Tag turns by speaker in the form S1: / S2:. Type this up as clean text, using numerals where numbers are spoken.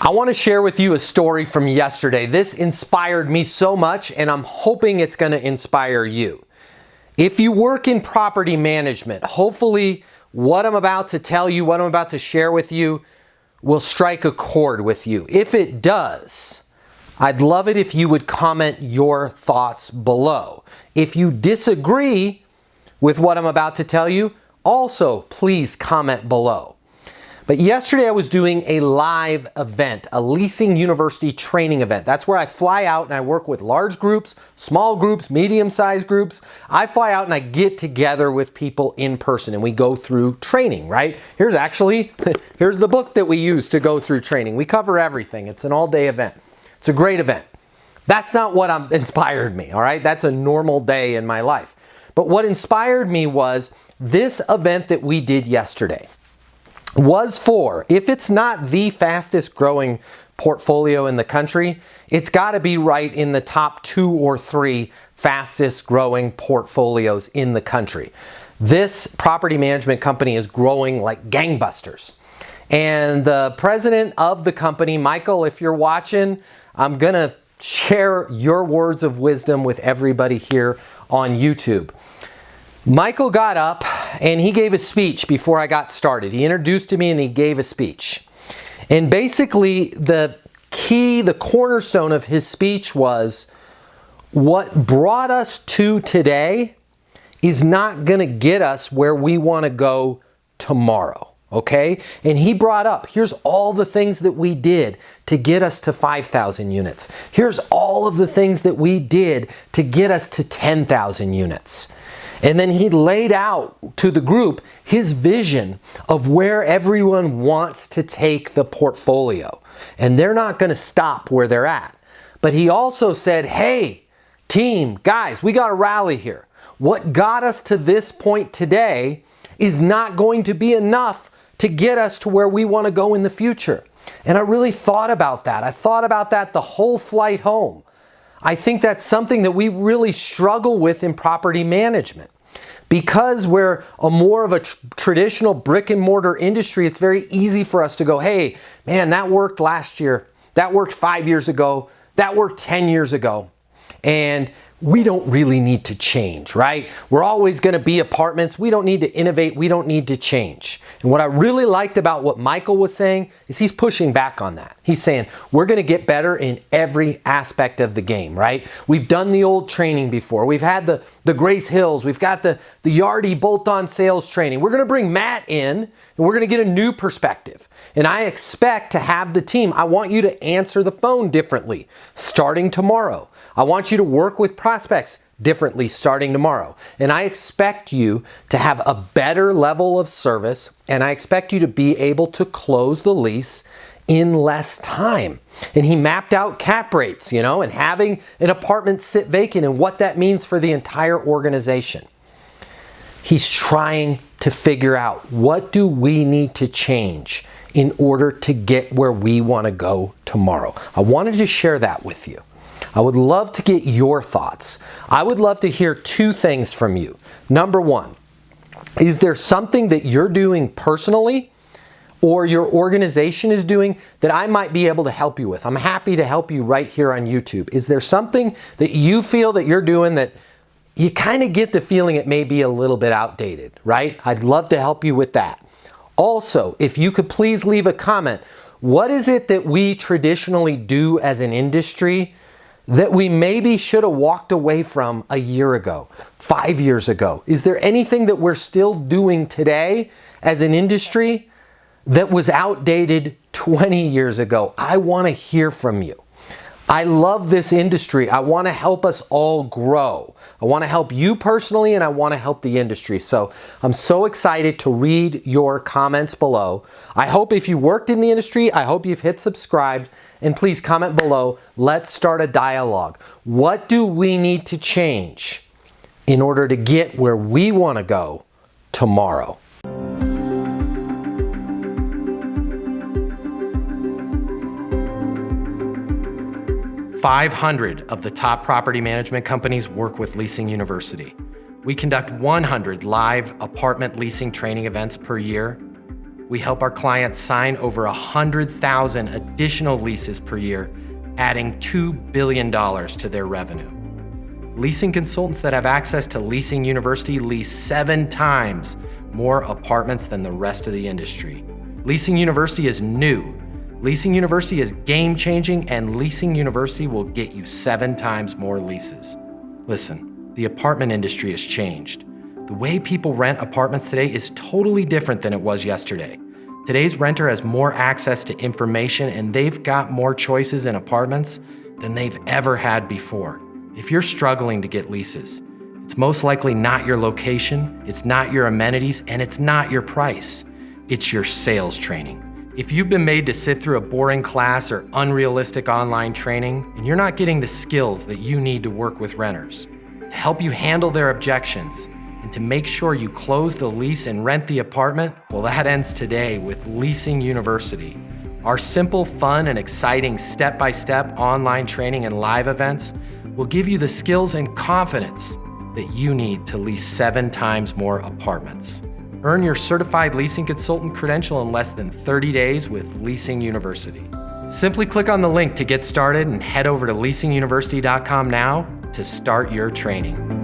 S1: I want to share with you a story from yesterday. This inspired me so much, and I'm hoping it's going to inspire you. If you work in property management, hopefully what I'm about to tell you, what I'm about to share with you, will strike a chord with you. If it does, I'd love it if you would comment your thoughts below. If you disagree with what I'm about to tell you, also please comment below. But yesterday I was doing a live event, a leasing university training event. That's where I fly out and I work with large groups, small groups, medium-sized groups. I fly out and I get together with people in person and we go through training, right? Here's the book that we use to go through training. We cover everything. It's an all-day event. It's a great event. That's not what inspired me, all right? That's a normal day in my life. But what inspired me was this event that we did yesterday was for, if it's not the fastest growing portfolio in the country, it's got to be right in the top 2 or 3 fastest growing portfolios in the country. This property management company is growing like gangbusters. And the president of the company, Michael, if you're watching, I'm going to share your words of wisdom with everybody here on YouTube. Michael got up and he gave a speech before I got started. He introduced me and he gave a speech. And basically the cornerstone of his speech was, what brought us to today is not going to get us where we want to go tomorrow. Okay? And he brought up, here's all the things that we did to get us to 5,000 units. Here's all of the things that we did to get us to 10,000 units. And then he laid out to the group his vision of where everyone wants to take the portfolio. And they're not going to stop where they're at. But he also said, hey, team, guys, we got to rally here. What got us to this point today is not going to be enough to get us to where we want to go in the future. And I really thought about that. I thought about that the whole flight home. I think that's something that we really struggle with in property management. Because we're more of a traditional brick and mortar industry, it's very easy for us to go, hey, man, that worked last year. That worked 5 years ago. That worked 10 years ago. And we don't really need to change, right? We're always going to be apartments. We don't need to innovate. We don't need to change. And what I really liked about what Michael was saying is he's pushing back on that. He's saying we're going to get better in every aspect of the game, right? We've done the old training before. We've had the Grace Hills. We've got the Yardy bolt-on sales training. We're going to bring Matt in and we're going to get a new perspective. And I expect to have the team. I want you to answer the phone differently starting tomorrow. I want you to work with prospects differently starting tomorrow. And I expect you to have a better level of service, and I expect you to be able to close the lease in less time. And he mapped out cap rates, and having an apartment sit vacant and what that means for the entire organization. He's trying to figure out, what do we need to change in order to get where we want to go tomorrow? I wanted to share that with you. I would love to get your thoughts. I would love to hear 2 things from you. Number 1, is there something that you're doing personally or your organization is doing that I might be able to help you with? I'm happy to help you right here on YouTube. Is there something that you feel that you're doing that you kind of get the feeling it may be a little bit outdated, right? I'd love to help you with that. Also, if you could please leave a comment, what is it that we traditionally do as an industry that we maybe should have walked away from a year ago, 5 years ago? Is there anything that we're still doing today as an industry that was outdated 20 years ago? I want to hear from you. I love this industry. I want to help us all grow. I want to help you personally, and I want to help the industry. So I'm so excited to read your comments below. I hope if you worked in the industry, I hope you've hit subscribe, and please comment below. Let's start a dialogue. What do we need to change in order to get where we want to go tomorrow? 500 of the top property management companies work with Leasing University. We conduct 100 live apartment leasing training events per year. We help our clients sign over 100,000 additional leases per year, adding $2 billion to their revenue. Leasing consultants that have access to Leasing University lease 7 times more apartments than the rest of the industry. Leasing University is new. Leasing University is game-changing, and Leasing University will get you 7 times more leases. Listen, the apartment industry has changed. The way people rent apartments today is totally different than it was yesterday. Today's renter has more access to information, and they've got more choices in apartments than they've ever had before. If you're struggling to get leases, it's most likely not your location, it's not your amenities, and it's not your price. It's your sales training. If you've been made to sit through a boring class or unrealistic online training, and you're not getting the skills that you need to work with renters, to help you handle their objections, and to make sure you close the lease and rent the apartment, well, that ends today with Leasing University. Our simple, fun, and exciting step-by-step online training and live events will give you the skills and confidence that you need to lease 7 times more apartments. Earn your certified leasing consultant credential in less than 30 days with Leasing University. Simply click on the link to get started and head over to leasinguniversity.com now to start your training.